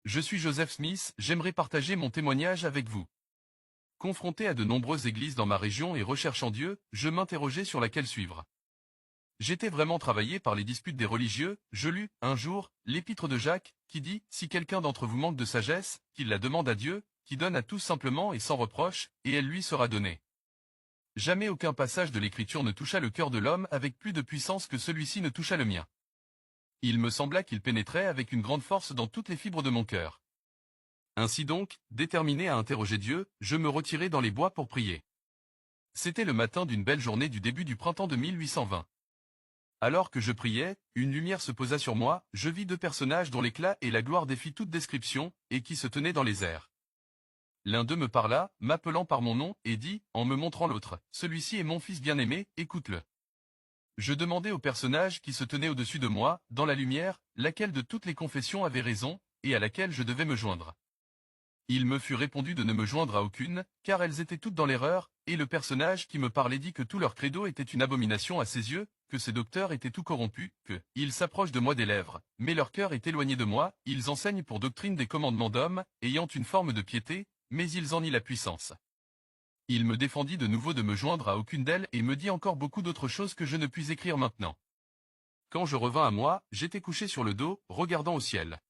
Je suis Joseph Smith, j'aimerais partager mon témoignage avec vous. Confronté à de nombreuses églises dans ma région et recherchant Dieu, je m'interrogeais sur laquelle suivre. J'étais vraiment travaillé par les disputes des religieux. Je lus, un jour, l'épître de Jacques, qui dit « Si quelqu'un d'entre vous manque de sagesse, qu'il la demande à Dieu, qui donne à tous simplement et sans reproche, et elle lui sera donnée. » Jamais aucun passage de l'Écriture ne toucha le cœur de l'homme avec plus de puissance que celui-ci ne toucha le mien. Il me sembla qu'il pénétrait avec une grande force dans toutes les fibres de mon cœur. Ainsi donc, déterminé à interroger Dieu, je me retirai dans les bois pour prier. C'était le matin d'une belle journée du début du printemps de 1820. Alors que je priais, une lumière se posa sur moi, je vis deux personnages dont l'éclat et la gloire défient toute description, et qui se tenaient dans les airs. L'un d'eux me parla, m'appelant par mon nom, et dit, en me montrant l'autre, « Celui-ci est mon fils bien-aimé, écoute-le. » Je demandai au personnage qui se tenait au-dessus de moi, dans la lumière, laquelle de toutes les confessions avait raison, et à laquelle je devais me joindre. Il me fut répondu de ne me joindre à aucune, car elles étaient toutes dans l'erreur, et le personnage qui me parlait dit que tout leur credo était une abomination à ses yeux, que ces docteurs étaient tout corrompus, que, ils s'approchent de moi des lèvres, mais leur cœur est éloigné de moi, ils enseignent pour doctrine des commandements d'hommes, ayant une forme de piété, mais ils en nient la puissance. Il me défendit de nouveau de me joindre à aucune d'elles et me dit encore beaucoup d'autres choses que je ne puis écrire maintenant. Quand je revins à moi, j'étais couché sur le dos, regardant au ciel.